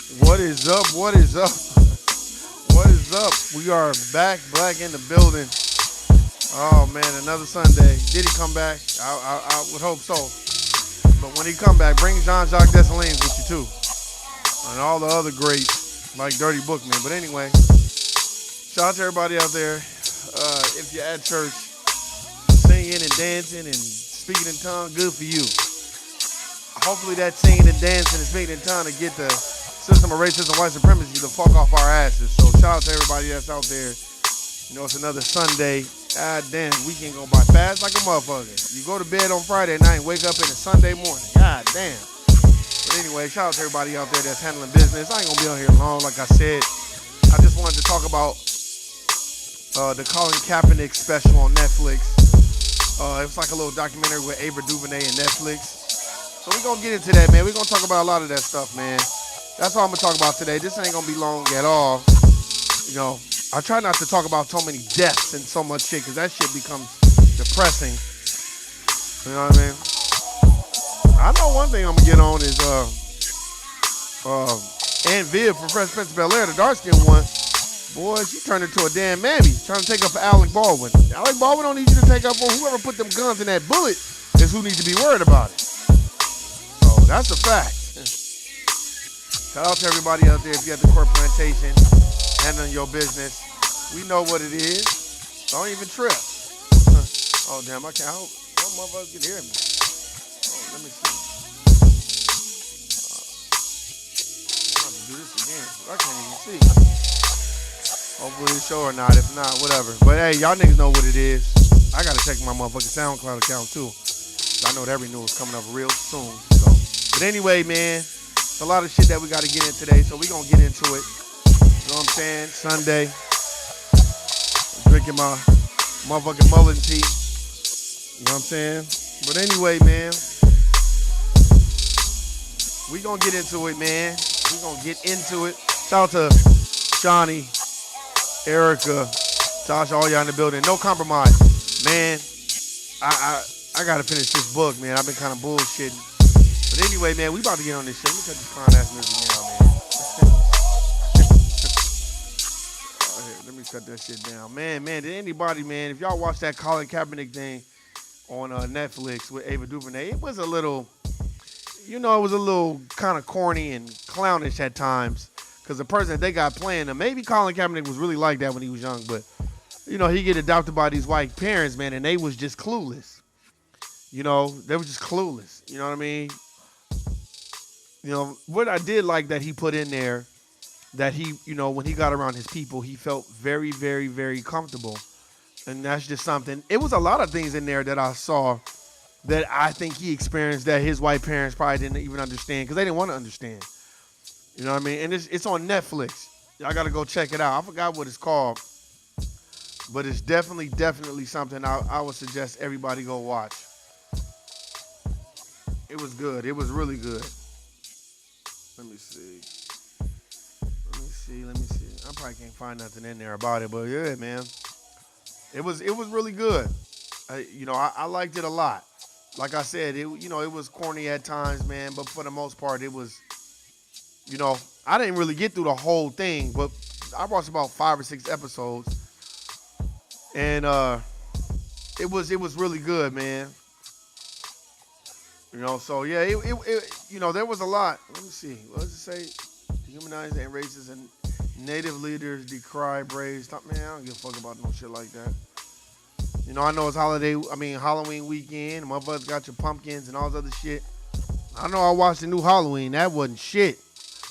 What is up? What is up? What is up? We are back, black in the building. Oh man, another Sunday. Did he come back? I would hope so. But when he come back, bring Jean-Jacques Dessalines with you too, and all the other greats like Dirty Bookman. But anyway, shout out to everybody out there. If you're at church, singing and dancing and speaking in tongues, good for you. Hopefully that singing and dancing and speaking in tongues to get the system of racism, white supremacy to fuck off our asses. So shout out to everybody that's out there. You know, it's another Sunday. God damn, weekend going by fast like a motherfucker. You go to bed on Friday night and wake up in a Sunday morning. God damn. But anyway, shout out to everybody out there that's handling business. I ain't gonna be on here long, like I said. I just wanted to talk about the Colin Kaepernick special on Netflix. It was like a little documentary with Ava DuVernay and Netflix. So we're going to get into that, man. We're going to talk about a lot of that stuff, man. That's all I'm going to talk about today. This ain't going to be long at all. You know, I try not to talk about so many deaths and so much shit because that shit becomes depressing. You know what I mean? I know one thing I'm going to get on is Aunt Viv from Fresh Prince of Bel-Air, the dark-skinned one. Boy, she turned into a damn mammy trying to take up for Alec Baldwin. Alec Baldwin don't need you to take up on whoever put them guns in that bullet is who needs to be worried about it. So that's a fact. Shout out to everybody out there if you're at the court plantation, handling your business. We know what it is. Don't even trip. Oh, damn, I can't. I hope motherfuckers can hear me. Oh, let me see. I'm about to do this again. I can't even see. Hopefully it's show or not. If not, whatever. But hey, y'all niggas know what it is. I gotta check my motherfucking SoundCloud account too. I know that every news coming up real soon. So, but anyway, man, it's a lot of shit that we gotta get in today. So we gonna get into it. You know what I'm saying? Sunday. I'm drinking my motherfucking mullet tea. You know what I'm saying? But anyway, man, we gonna get into it, man. We gonna get into it. Shout out to Johnny, Erica, Tasha, all y'all in the building. No compromise. Man, I gotta finish this book, man. I've been kind of bullshitting. But anyway, man, we about to get on this shit. Let me cut this clown ass music down, man. Here, let me cut that shit down. Man, did anybody, man, if y'all watch that Colin Kaepernick thing on Netflix with Ava DuVernay, it was a little, it was a little kind of corny and clownish at times. Because the person that they got playing him, maybe Colin Kaepernick was really like that when he was young, but, he get adopted by these white parents, man, and they was just clueless. They were just clueless. You know what I mean? What I did like that he put in there, that he, when he got around his people, he felt very, very, very comfortable. And that's just something. It was a lot of things in there that I saw that I think he experienced that his white parents probably didn't even understand because they didn't want to understand. You know what I mean? And it's on Netflix. Y'all got to go check it out. I forgot what it's called. But it's definitely something I would suggest everybody go watch. It was good. It was really good. Let me see. I probably can't find nothing in there about it. But yeah, man. It was really good. I liked it a lot. Like I said, it was corny at times, man. But for the most part, it was... I didn't really get through the whole thing, but I watched about 5 or 6 episodes, and it was really good, man. So yeah, there was a lot. Let me see. What does it say? Dehumanizing and racist and native leaders decry braves. Man, I don't give a fuck about no shit like that. I know it's Halloween weekend. Motherfuckers got your pumpkins and all this other shit. I know I watched the new Halloween. That wasn't shit.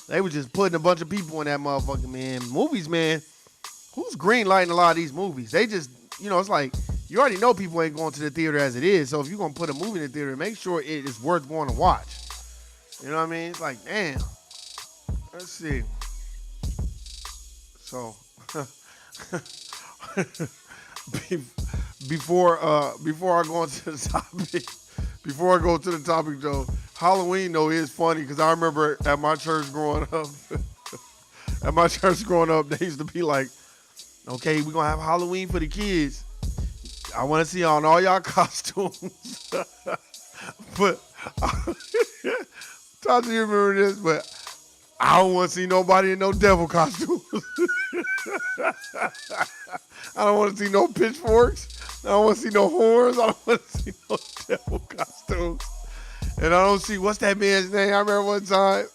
They were just putting a bunch of people in that motherfucking, man. Movies, man. Who's green lighting a lot of these movies? They just, it's like, you already know people ain't going to the theater as it is. So if you're going to put a movie in the theater, make sure it is worth going to watch. You know what I mean? It's like, damn. Let's see. So, before I go into the topic, Joe, Halloween, though, is funny because I remember at my church growing up, they used to be like, okay, we're going to have Halloween for the kids. I want to see on all y'all costumes. But, Todd, you remember this? But I don't want to see nobody in no devil costume. I don't want to see no pitchforks. I don't want to see no horns. I don't want to see no devil costumes. And I don't see what's that man's name. I remember one time.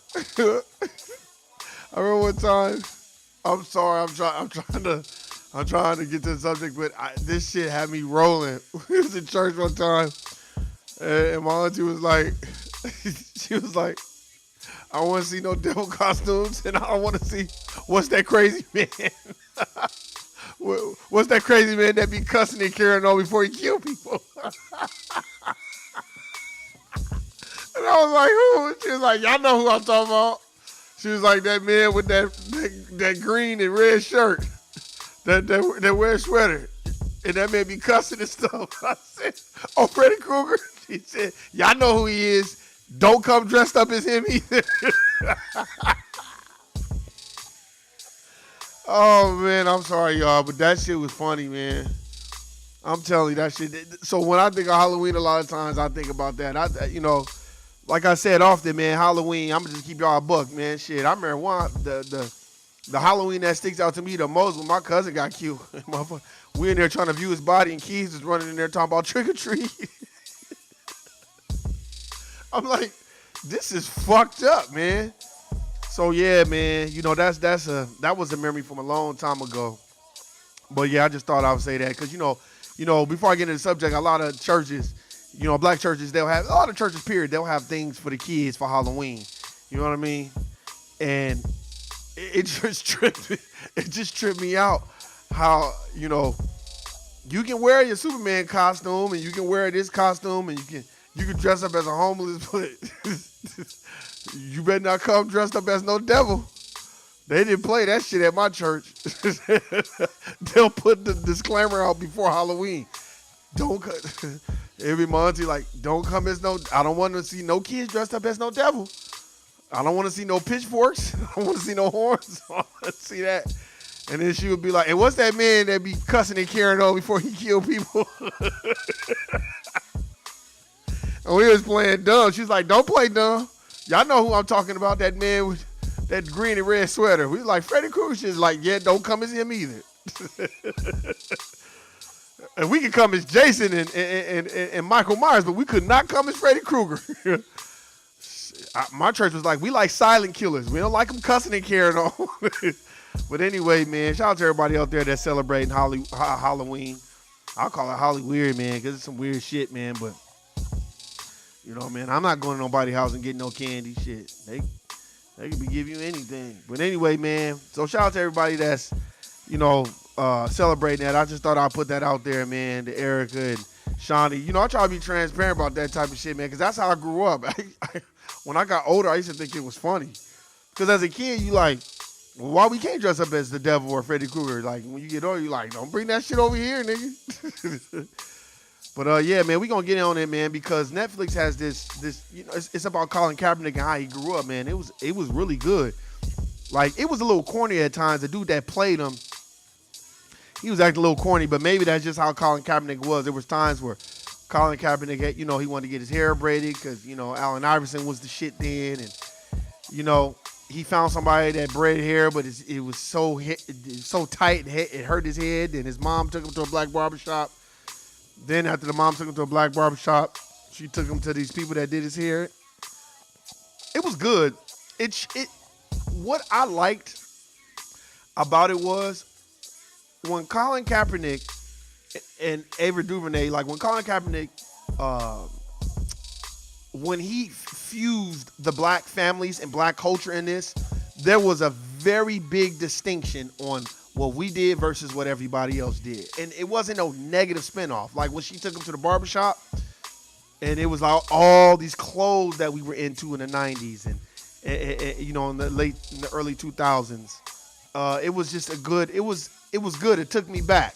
I'm sorry. I'm trying to get to the subject, but this shit had me rolling. We was in church one time, and my auntie was like, she was like, I don't want to see no devil costumes, and I don't want to see what's that crazy man. What's that crazy man that be cussing and carrying on before he kill people? And I was like, who? She was like, y'all know who I'm talking about. She was like, that man with that green and red shirt, that wear sweater, and that man be cussing and stuff. I said, oh, Freddy Krueger? She said, y'all know who he is. Don't come dressed up as him either. Oh, man, I'm sorry, y'all, but that shit was funny, man. I'm telling you, that shit. So when I think of Halloween, a lot of times I think about that. Like I said often, man, Halloween, I'm going to just keep y'all a buck, man. Shit, I remember the Halloween that sticks out to me the most when my cousin got killed. We in there trying to view his body, and Keys is running in there talking about trick or treat. I'm like, this is fucked up, man. So yeah, man, that was a memory from a long time ago. But yeah, I just thought I would say that because before I get into the subject, a lot of churches, black churches, a lot of churches, period, they'll have things for the kids for Halloween. You know what I mean? And it just tripped me out how you can wear your Superman costume and you can wear this costume and you can dress up as a homeless, but you better not come dressed up as no devil. They didn't play that shit at my church. They'll put the disclaimer out before Halloween. Every month, like, don't come as no, I don't want to see no kids dressed up as no devil. I don't want to see no pitchforks. I don't want to see no horns. I don't want to see that. And then she would be like, hey, what's that man that be cussing and carrying on before he kill people? And we was playing dumb. She's like, don't play dumb. Y'all know who I'm talking about, that man with that green and red sweater. We was like, Freddy Krueger. She's like, yeah, don't come as him either. And we could come as Jason and Michael Myers, but we could not come as Freddy Krueger. My church was like, we like silent killers. We don't like them cussing and carrying on. But anyway, man, shout out to everybody out there that's celebrating Halloween. I'll call it Holly weird, man, because it's some weird shit, man. But man, I'm not going to nobody's house and getting no candy. Shit, they could be giving you anything. But anyway, man, so shout out to everybody that's celebrating that. I just thought I'd put that out there, man, to Erica and Shawnee. I try to be transparent about that type of shit, man, because that's how I grew up. When I got older, I used to think it was funny. Because as a kid, you like, well, why we can't dress up as the devil or Freddy Krueger? Like, when you get older, you like, don't bring that shit over here, nigga. But, yeah, man, we going to get on it, man, because Netflix has this it's about Colin Kaepernick and how he grew up, man. It was really good. Like, it was a little corny at times. The dude that played him, he was acting a little corny, but maybe that's just how Colin Kaepernick was. There was times where Colin Kaepernick had, he wanted to get his hair braided because, Allen Iverson was the shit then. And, he found somebody that braided hair, but it was so tight, it hurt his head. And his mom took him to a black barbershop. Then after the mom took him to a black barbershop, she took him to these people that did his hair. It was good. What I liked about it was when Colin Kaepernick and Ava DuVernay, like when Colin Kaepernick, when he fused the black families and black culture in this, there was a very big distinction on what we did versus what everybody else did. And it wasn't no negative spinoff. Like when she took him to the barbershop, and it was like all these clothes that we were into in the 90s and in the early 2000s. It was just it was good. It took me back.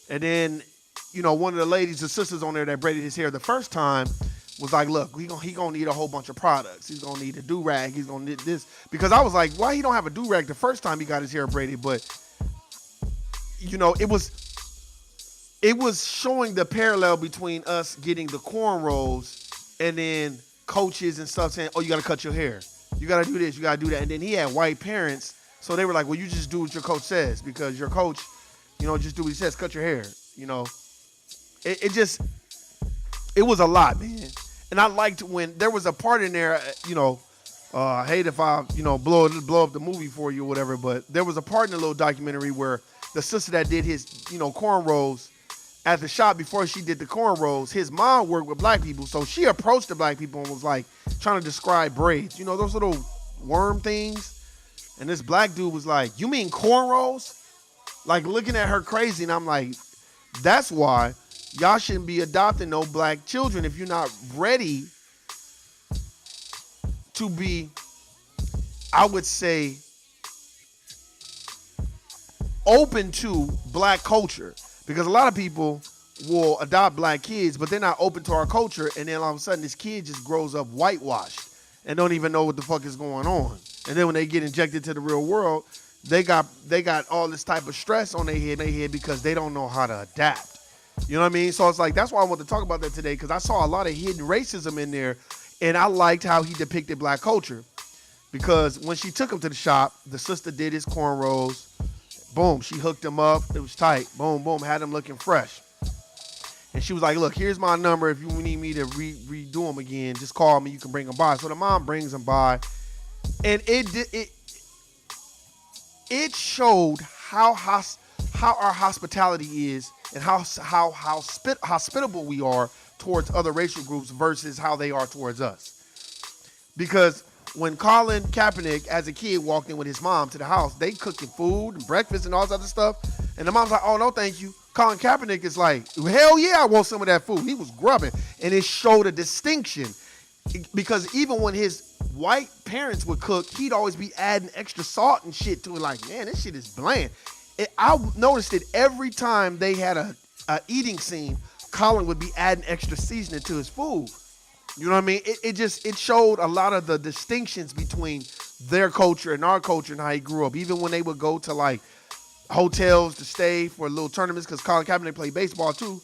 And then, one of the ladies, the sisters on there that braided his hair the first time was like, look, he gonna need a whole bunch of products. He's gonna need a do-rag. He's gonna need this. Because I was like, why he don't have a do-rag the first time he got his hair braided? But, it was showing the parallel between us getting the cornrows and then coaches and stuff saying, oh, you gotta cut your hair. You got to do this. You got to do that. And then he had white parents. So they were like, well, you just do what your coach says because your coach, just do what he says. Cut your hair. It was a lot, man. And I liked when there was a part in there, I hate if I, blow up the movie for you or whatever, but there was a part in the little documentary where the sister that did his, cornrows at the shop before she did the cornrows, his mom worked with black people. So she approached the black people and was like trying to describe braids, those little worm things. And this black dude was like, you mean cornrows? Like looking at her crazy. And I'm like, that's why y'all shouldn't be adopting no black children if you're not ready to be, I would say, open to black culture. Because a lot of people will adopt black kids, but they're not open to our culture. And then all of a sudden, this kid just grows up whitewashed and don't even know what the fuck is going on. And then when they get injected to the real world, they got all this type of stress on their head because they don't know how to adapt. You know what I mean? So it's like, that's why I want to talk about that today, because I saw a lot of hidden racism in there, and I liked how he depicted black culture. Because when she took him to the shop, the sister did his cornrows. Boom, she hooked him up. It was tight. Boom, boom, had him looking fresh. And she was like, look, here's my number. If you need me to redo them again, just call me. You can bring them by. So the mom brings them by. And it showed how our hospitality is and how hospitable we are towards other racial groups versus how they are towards us. Because when Colin Kaepernick, as a kid, walked in with his mom to the house, they cooking food and breakfast and all this other stuff. And the mom's like, oh, no, thank you. Colin Kaepernick is like, hell yeah, I want some of that food. He was grubbing. And it showed a distinction. Because even when his white parents would cook, he'd always be adding extra salt and shit to it. Like, man, this shit is bland. I noticed it every time they had a eating scene, Colin would be adding extra seasoning to his food. You know what I mean? It showed a lot of the distinctions between their culture and our culture and how he grew up. Even when they would go to like hotels to stay for little tournaments, because Colin Kaepernick played baseball too,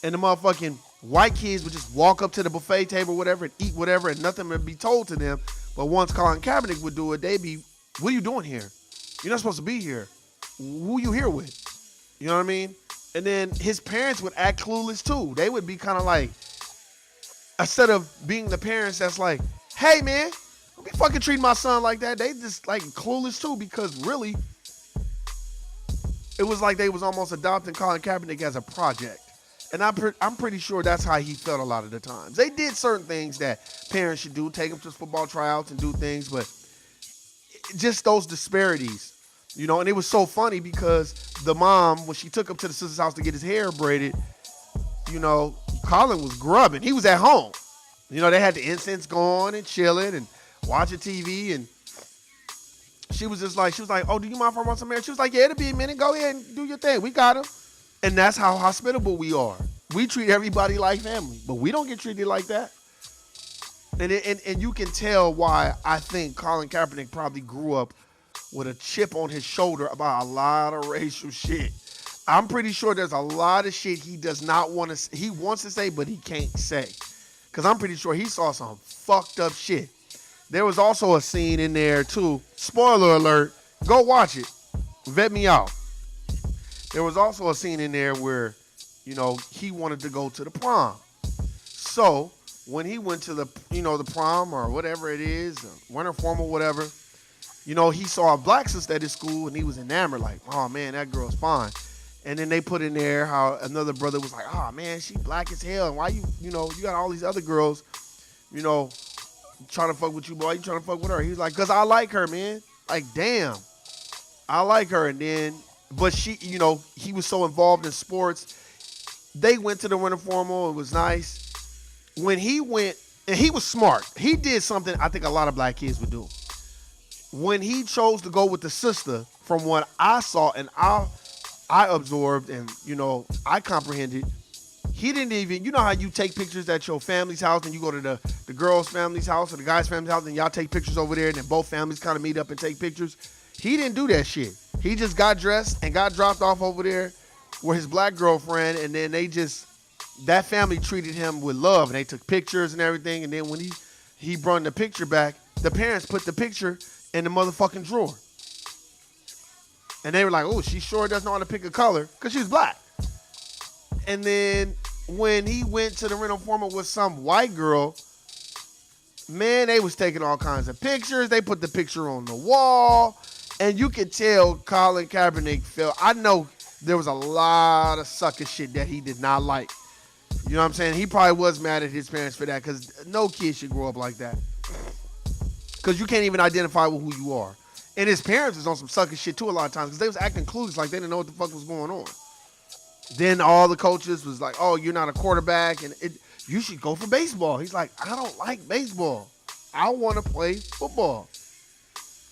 and the motherfucking white kids would just walk up to the buffet table, or whatever, and eat whatever, and nothing would be told to them. But once Colin Kaepernick would do it, they'd be, what are you doing here? You're not supposed to be here. Who you here with? You know what I mean? And then his parents would act clueless too. They would be kind of like, instead of being the parents that's like, hey man, don't be fucking treating my son like that. They just like clueless too, because really, it was like they was almost adopting Colin Kaepernick as a project. And I'm pretty sure that's how he felt a lot of the times. They did certain things that parents should do, take him to football tryouts and do things, but just those disparities. And it was so funny because the mom, when she took him to the sister's house to get his hair braided, Colin was grubbing. He was at home. They had the incense going and chilling and watching TV. And she was like, oh, do you mind if I want some hair? She was like, yeah, it'll be a minute. Go ahead and do your thing. We got him. And that's how hospitable we are. We treat everybody like family, but we don't get treated like that. And you can tell why I think Colin Kaepernick probably grew up with a chip on his shoulder about a lot of racial shit. I'm pretty sure there's a lot of shit he does not want to, he wants to say, but he can't say. Because I'm pretty sure he saw some fucked up shit. There was also a scene in there too. Spoiler alert. Go watch it. Vet me out. There was also a scene in there where, he wanted to go to the prom. So when he went to the, the prom or whatever it is, winter formal, whatever, he saw a black sister at his school and he was enamored, like, oh man, that girl's fine. And then they put in there how another brother was like, oh man, she black as hell. And why you got all these other girls, trying to fuck with you, boy. You trying to fuck with her. He was like, because I like her, man. Like, damn. I like her. And then, but she, he was so involved in sports. They went to the winter formal. It was nice. When he went, and he was smart. He did something I think a lot of black kids would do. When he chose to go with the sister, from what I saw and I absorbed and, I comprehended, he didn't even, how you take pictures at your family's house and you go to the girl's family's house or the guy's family's house and y'all take pictures over there and then both families kind of meet up and take pictures. He didn't do that shit. He just got dressed and got dropped off over there with his black girlfriend, and then that family treated him with love and they took pictures and everything. And then when he brought the picture back, the parents put the picture in the motherfucking drawer. And they were like, oh, she sure doesn't know how to pick a color because she was black. And then when he went to the rental formal with some white girl, man, they was taking all kinds of pictures. They put the picture on the wall. And you could tell Colin Kaepernick felt, I know there was a lot of sucker shit that he did not like. You know what I'm saying? He probably was mad at his parents for that because no kid should grow up like that. Because you can't even identify with who you are. And his parents was on some sucker shit too a lot of times because they was acting clueless like they didn't know what the fuck was going on. Then all the coaches was like, oh, you're not a quarterback and you should go for baseball. He's like, I don't like baseball. I want to play football.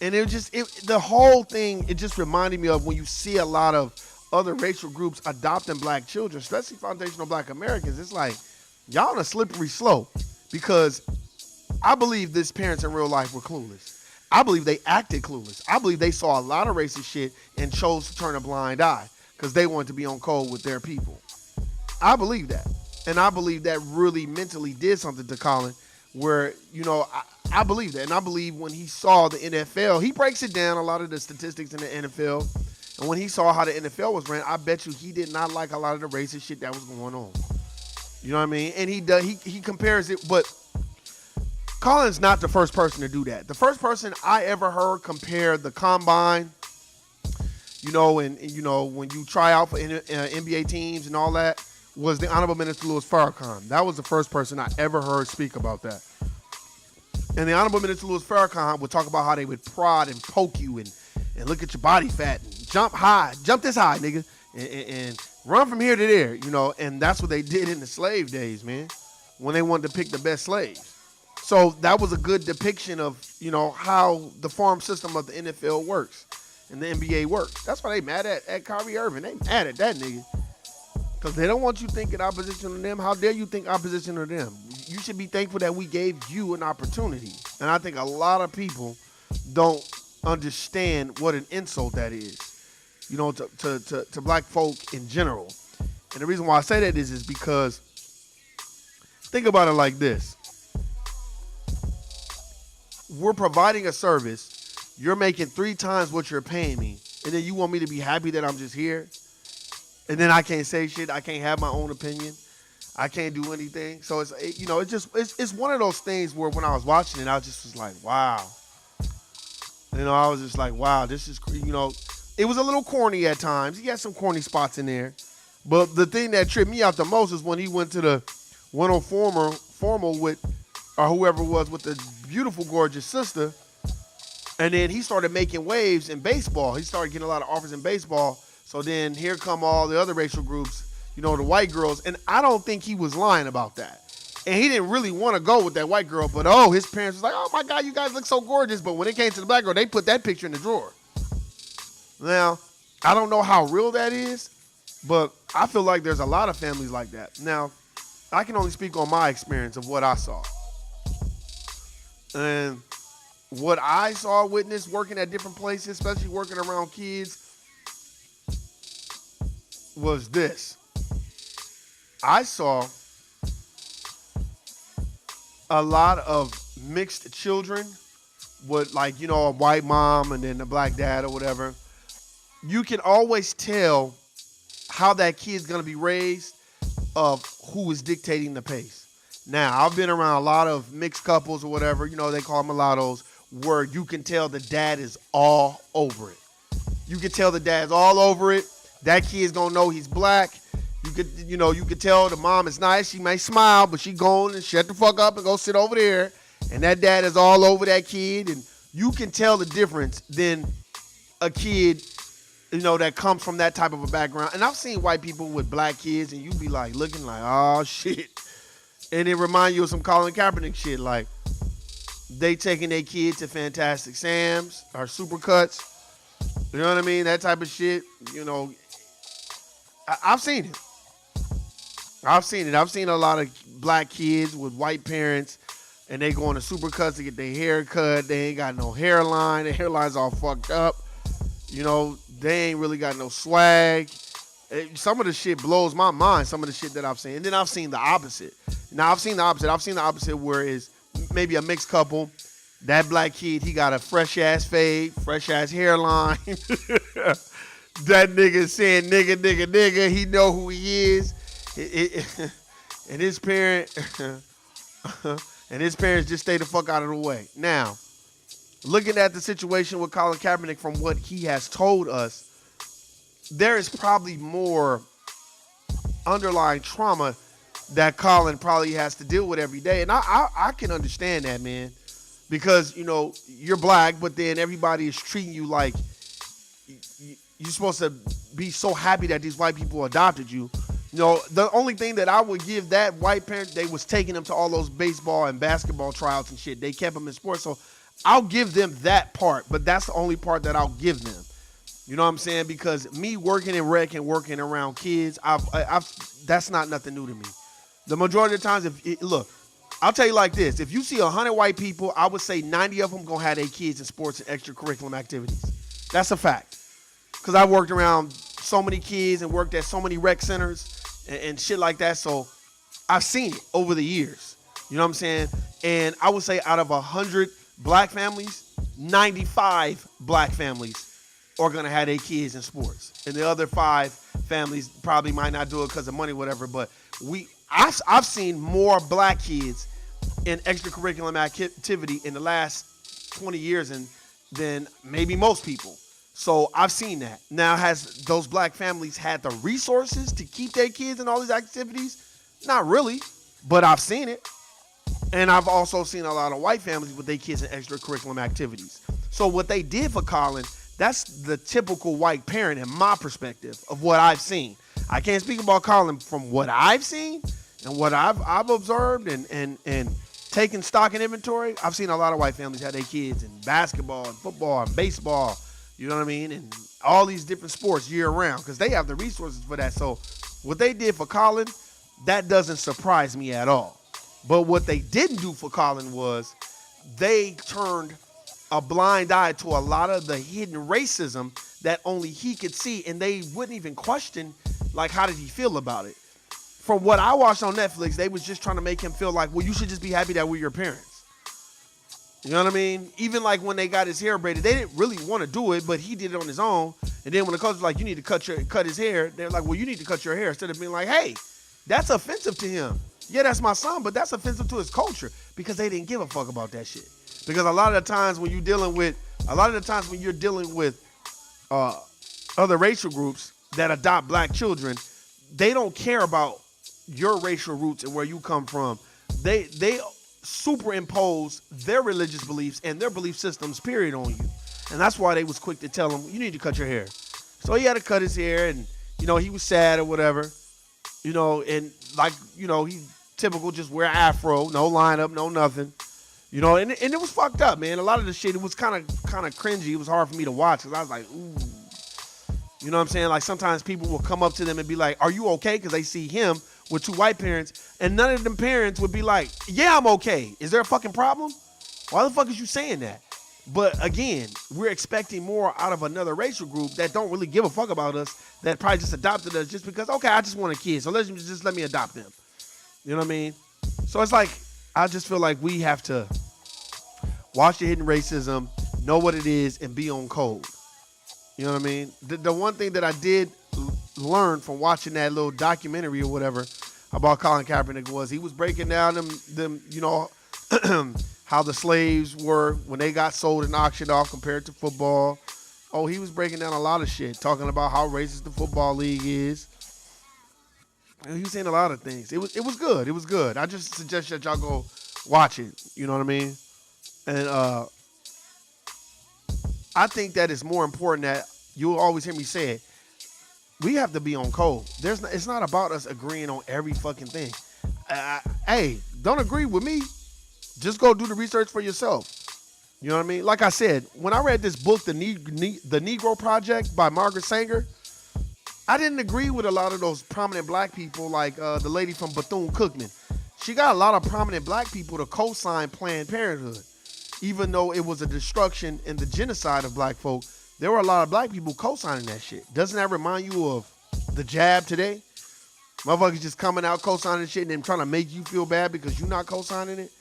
And the whole thing, it just reminded me of when you see a lot of other racial groups adopting black children, especially foundational black Americans. It's like, y'all on a slippery slope because I believe these parents in real life were clueless. I believe they acted clueless. I believe they saw a lot of racist shit and chose to turn a blind eye because they wanted to be on code with their people. I believe that. And I believe that really mentally did something to Colin where, you know, I believe that. And I believe when he saw the NFL, he breaks it down, a lot of the statistics in the NFL. And when he saw how the NFL was ran, I bet you he did not like a lot of the racist shit that was going on. You know what I mean? And he compares it, but Colin's not the first person to do that. The first person I ever heard compare the combine, you know, and you know, when you try out for NBA teams and all that, was the Honorable Minister Louis Farrakhan. That was the first person I ever heard speak about that. And the Honorable Minister Louis Farrakhan would talk about how they would prod and poke you and look at your body fat and jump this high, nigga, and run from here to there, you know. And that's what they did in the slave days, man, when they wanted to pick the best slaves. So that was a good depiction of, you know, how the farm system of the NFL works and the NBA works. That's why they mad at Kyrie Irving. They mad at that nigga. Because they don't want you thinking opposition to them. How dare you think opposition to them? You should be thankful that we gave you an opportunity. And I think a lot of people don't understand what an insult that is, you know, to black folk in general. And the reason why I say that is because think about it like this. We're providing a service. You're making 3 times what you're paying me. And then you want me to be happy that I'm just here? And then I can't say shit. I can't have my own opinion. I can't do anything. So it's one of those things where when I was watching it, I just was like, wow. You know, I was just like, wow, this is, you know, it was a little corny at times. He had some corny spots in there. But the thing that tripped me out the most is when he went to the formal with, or whoever was with the beautiful, gorgeous sister. And then he started making waves in baseball. He started getting a lot of offers in baseball. So then here come all the other racial groups, you know, the white girls. And I don't think he was lying about that. And he didn't really want to go with that white girl. But, his parents was like, oh, my God, you guys look so gorgeous. But when it came to the black girl, they put that picture in the drawer. Now, I don't know how real that is. But I feel like there's a lot of families like that. Now, I can only speak on my experience of what I saw. And what I saw, witnessed, working at different places, especially working around kids, was this. I saw a lot of mixed children with, like, you know, a white mom and then a black dad or whatever. You can always tell how that kid's going to be raised of who is dictating the pace. Now, I've been around a lot of mixed couples or whatever, you know, they call them mulattoes, where you can tell the dad is all over it. You can tell the dad's all over it. That kid's gonna know he's black. You could tell the mom is nice. She may smile, but she going and shut the fuck up and go sit over there. And that dad is all over that kid. And you can tell the difference than a kid, you know, that comes from that type of a background. And I've seen white people with black kids and you be like looking like, oh shit. And it remind you of some Colin Kaepernick shit. Like they taking their kid to Fantastic Sam's or Supercuts. You know what I mean? That type of shit, you know. I've seen it. I've seen a lot of black kids with white parents and they going to Supercuts to get their hair cut. They ain't got no hairline. Their hairline's all fucked up. You know, they ain't really got no swag. Some of the shit blows my mind, some of the shit that I've seen. And then I've seen the opposite. Now, I've seen the opposite where it's maybe a mixed couple. That black kid, he got a fresh ass fade, fresh ass hairline. That nigga saying nigga, nigga, nigga. He know who he is. And his parent and his parents just stay the fuck out of the way. Now, looking at the situation with Colin Kaepernick from what he has told us, there is probably more underlying trauma that Colin probably has to deal with every day. And I can understand that, man. Because, you know, you're black, but then everybody is treating you like you're supposed to be so happy that these white people adopted you. You know, the only thing that I would give that white parent, they was taking them to all those baseball and basketball tryouts and shit. They kept them in sports. So I'll give them that part, but that's the only part that I'll give them. You know what I'm saying? Because me working in rec and working around kids, I've that's not nothing new to me. The majority of the times, look, I'll tell you like this. If you see 100 white people, I would say 90 of them going to have their kids in sports and extracurricular activities. That's a fact. Because I worked around so many kids and worked at so many rec centers and shit like that. So I've seen it over the years. You know what I'm saying? And I would say out of 100 black families, 95 black families are going to have their kids in sports. And the other 5 families probably might not do it because of money, whatever. But I've seen more black kids in extracurricular activity in the last 20 years than maybe most people. So I've seen that. Now, has those black families had the resources to keep their kids in all these activities? Not really, but I've seen it. And I've also seen a lot of white families with their kids in extracurricular activities. So what they did for Colin, that's the typical white parent in my perspective of what I've seen. I can't speak about Colin from what I've seen and what I've observed and taking stock and inventory. I've seen a lot of white families have their kids in basketball and football and baseball, you know what I mean, and all these different sports year round because they have the resources for that. So what they did for Colin, that doesn't surprise me at all. But what they didn't do for Colin was they turned a blind eye to a lot of the hidden racism that only he could see, and they wouldn't even question, like, how did he feel about it? From what I watched on Netflix, they was just trying to make him feel like, well, you should just be happy that we're your parents. You know what I mean? Even like when they got his hair braided, they didn't really want to do it, but he did it on his own. And then when the coach was like, you need to cut his hair, they're like, well, you need to cut your hair, instead of being like, hey, that's offensive to him. Yeah, that's my son, but that's offensive to his culture because they didn't give a fuck about that shit. Because a lot of the times when you're dealing with other racial groups that adopt black children, they don't care about your racial roots and where you come from. They superimpose their religious beliefs and their belief systems, period, on you. And that's why they was quick to tell him, you need to cut your hair. So he had to cut his hair, and, you know, he was sad or whatever. You know, and like, you know, he typical just wear afro, no lineup, no nothing. You know, and it was fucked up, man. A lot of the shit, it was kind of cringy. It was hard for me to watch because I was like, ooh. You know what I'm saying? Like sometimes people will come up to them and be like, are you okay? Because they see him with 2 white parents, and none of them parents would be like, yeah, I'm okay. Is there a fucking problem? Why the fuck is you saying that? But again, we're expecting more out of another racial group that don't really give a fuck about us, that probably just adopted us just because, okay, I just want a kid, so let me adopt them. You know what I mean? So it's like, I just feel like we have to watch the hidden racism, know what it is, and be on code. You know what I mean? The one thing that I did learn from watching that little documentary or whatever about Colin Kaepernick was he was breaking down them you know, how the slaves were when they got sold and auctioned off compared to football. Oh, he was breaking down a lot of shit, talking about how racist the football league is. And he was saying a lot of things. It was good. It was good. I just suggest that y'all go watch it. You know what I mean? And I think that it's more important that you'll always hear me say it. We have to be on code. It's not about us agreeing on every fucking thing. Hey, don't agree with me. Just go do the research for yourself. You know what I mean? Like I said, when I read this book, The Negro Project by Margaret Sanger, I didn't agree with a lot of those prominent black people like the lady from Bethune-Cookman. She got a lot of prominent black people to co-sign Planned Parenthood. Even though it was a destruction and the genocide of black folk, there were a lot of black people co-signing that shit. Doesn't that remind you of the jab today? Motherfuckers just coming out co-signing shit and then trying to make you feel bad because you're not co-signing it.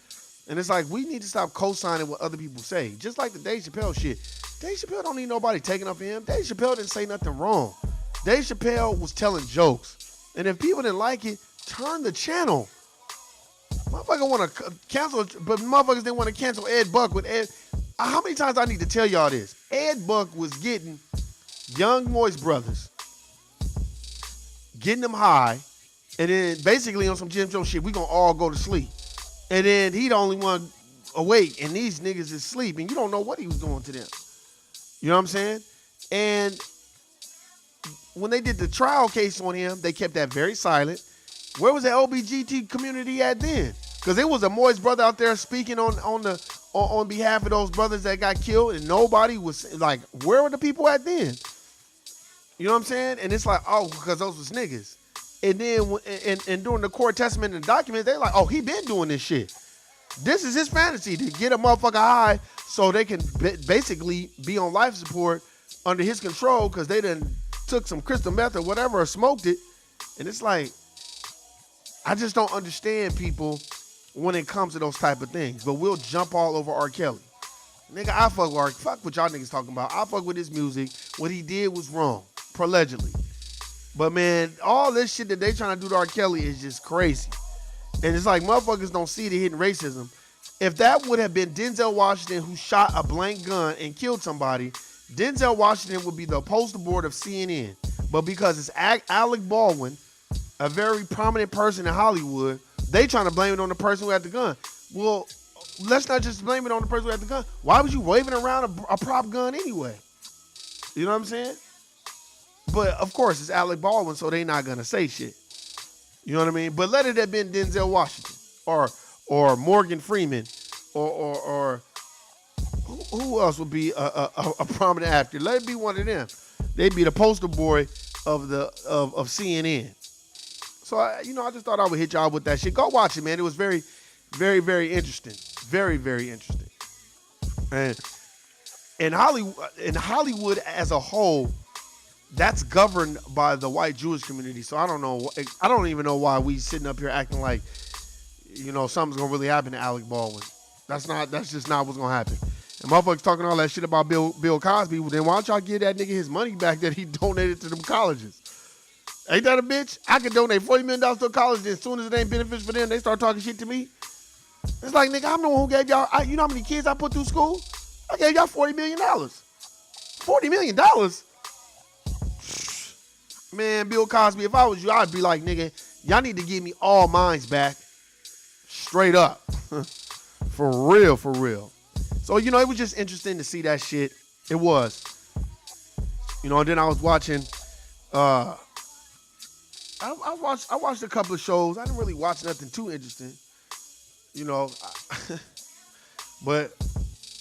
And it's like, we need to stop co-signing what other people say. Just like the Dave Chappelle shit. Dave Chappelle don't need nobody taking up for him. Dave Chappelle didn't say nothing wrong. Dave Chappelle was telling jokes. And if people didn't like it, turn the channel. Motherfucker want to cancel, but motherfuckers didn't want to cancel Ed Buck with Ed. How many times I need to tell y'all this? Ed Buck was getting young Moist brothers, getting them high, and then basically on some Jim Jones shit, we gonna all go to sleep. And then he the only one awake, and these niggas is asleep, and you don't know what he was doing to them. You know what I'm saying? And when they did the trial case on him, they kept that very silent. Where was the LBGT community at then? Because there was a Moist brother out there speaking on behalf of those brothers that got killed, and nobody was like, where were the people at then? You know what I'm saying? And it's like, oh, because those was niggas. And then and during the court testimony and the documents, they're like, oh, he been doing this shit. This is his fantasy, to get a motherfucker high so they can basically be on life support under his control because they done took some crystal meth or whatever or smoked it. And it's like, I just don't understand people when it comes to those type of things. But we'll jump all over R. Kelly. Nigga, I fuck what y'all niggas talking about. I fuck with his music. What he did was wrong, allegedly. But man, all this shit that they trying to do to R. Kelly is just crazy. And it's like, motherfuckers don't see the hidden racism. If that would have been Denzel Washington who shot a blank gun and killed somebody, Denzel Washington would be the poster board of CNN. But because it's Alec Baldwin, a very prominent person in Hollywood, they trying to blame it on the person who had the gun. Well, let's not just blame it on the person who had the gun. Why was you waving around a prop gun anyway? You know what I'm saying? But of course, it's Alec Baldwin, so they not gonna say shit. You know what I mean? But let it have been Denzel Washington or Morgan Freeman or who else would be a prominent actor? Let it be one of them. They'd be the poster boy of CNN. So I just thought I would hit y'all with that shit. Go watch it, man. It was very, very, very interesting. Very, very interesting. And in Hollywood as a whole, that's governed by the white Jewish community. So I don't even know why we sitting up here acting like, something's gonna really happen to Alec Baldwin. That's just not what's gonna happen. And motherfuckers talking all that shit about Bill Cosby. Well, then why don't y'all give that nigga his money back that he donated to them colleges? Ain't that a bitch? I could donate $40 million to a college, and as soon as it ain't beneficial for them, they start talking shit to me. It's like, nigga, I'm the one who gave y'all, you know how many kids I put through school? I gave y'all $40 million. $40 million? Man, Bill Cosby, if I was you, I'd be like, nigga, y'all need to give me all mines back. Straight up. For real, for real. So, it was just interesting to see that shit. It was. And then I was watching, I watched a couple of shows. I didn't really watch nothing too interesting. But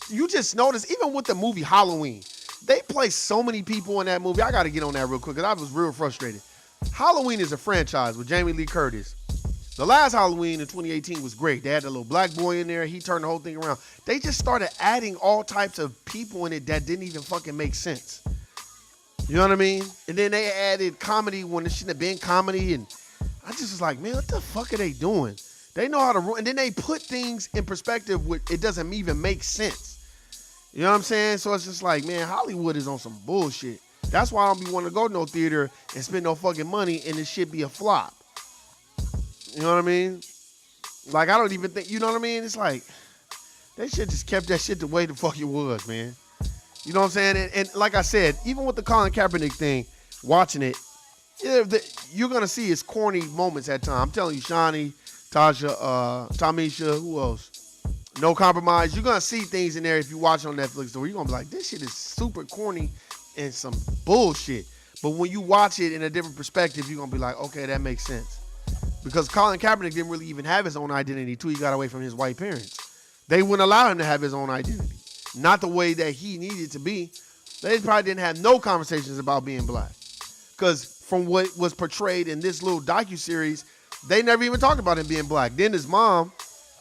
you just notice, even with the movie Halloween, they play so many people in that movie. I got to get on that real quick because I was real frustrated. Halloween is a franchise with Jamie Lee Curtis. The last Halloween in 2018 was great. They had a little black boy in there. He turned the whole thing around. They just started adding all types of people in it that didn't even fucking make sense. You know what I mean? And then they added comedy when it shouldn't have been comedy. And I just was like, man, what the fuck are they doing? They know how to, and then they put things in perspective where it doesn't even make sense. You know what I'm saying? So it's just like, man, Hollywood is on some bullshit. That's why I don't be wanting to go to no theater and spend no fucking money and this shit be a flop. You know what I mean? Like, I don't even think, you know what I mean? It's like, they should just kept that shit the way the fuck it was, man. You know what I'm saying? And like I said, even with the Colin Kaepernick thing, watching it, you're going to see his corny moments at times. I'm telling you, Shawnee, Tasha, Tamisha, who else? No Compromise. You're going to see things in there if you watch it on Netflix where you're going to be like, this shit is super corny and some bullshit. But when you watch it in a different perspective, you're going to be like, okay, that makes sense. Because Colin Kaepernick didn't really even have his own identity till he got away from his white parents. They wouldn't allow him to have his own identity. Not the way that he needed to be. They probably didn't have no conversations about being black. Because from what was portrayed in this little docuseries, they never even talked about him being black. Then his mom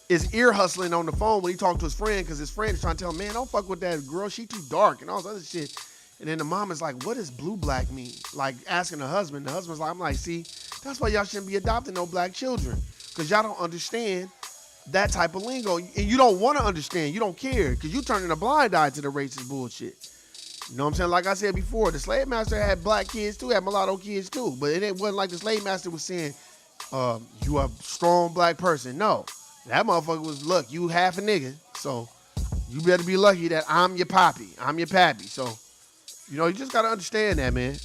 is ear hustling on the phone when he talked to his friend because his friend is trying to tell him, man, don't fuck with that girl. She too dark and all this other shit. And then the mom is like, what does blue black mean? Like asking the husband. The husband's like, I'm like, see, that's why y'all shouldn't be adopting no black children. Because y'all don't understand that type of lingo, and you don't want to understand. You don't care because you turning a blind eye to the racist bullshit. You know what I'm saying? Like I said before, the slave master had black kids too, had mulatto kids too, but it wasn't like the slave master was saying, "You are a strong black person." No, that motherfucker was, "Look, you half a nigga, so you better be lucky that I'm your poppy, I'm your pappy." So, you just gotta understand that, man.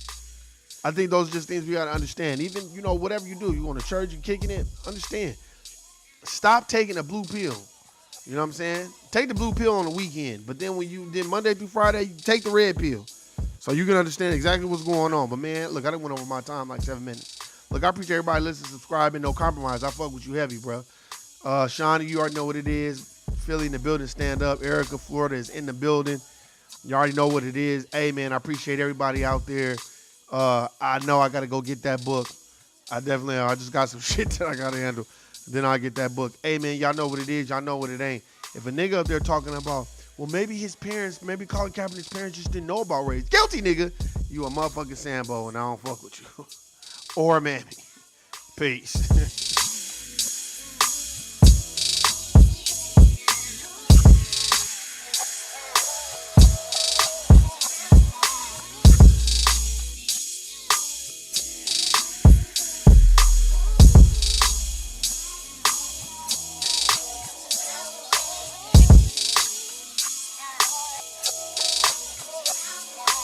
I think those are just things we gotta understand. Even, whatever you do, you going to church, you kicking it, understand. Stop taking a blue pill. You know what I'm saying? Take the blue pill on the weekend, but then when you did Monday through Friday, you take the red pill. So you can understand exactly what's going on. But man, look, I done went over my time like 7 minutes. Look, I appreciate everybody listening, subscribing, no compromise. I fuck with you heavy, bro. Shawnee, you already know what it is. Philly in the building, stand up. Erica, Florida is in the building. You already know what it is. Hey, man, I appreciate everybody out there. I know I got to go get that book. I just got some shit that I got to handle. Then I'll get that book. Hey, man, y'all know what it is. Y'all know what it ain't. If a nigga up there talking about, well, maybe maybe Colin Kaepernick's parents just didn't know about race. Guilty, nigga. You a motherfucking Sambo, and I don't fuck with you. Or Mammy. Peace.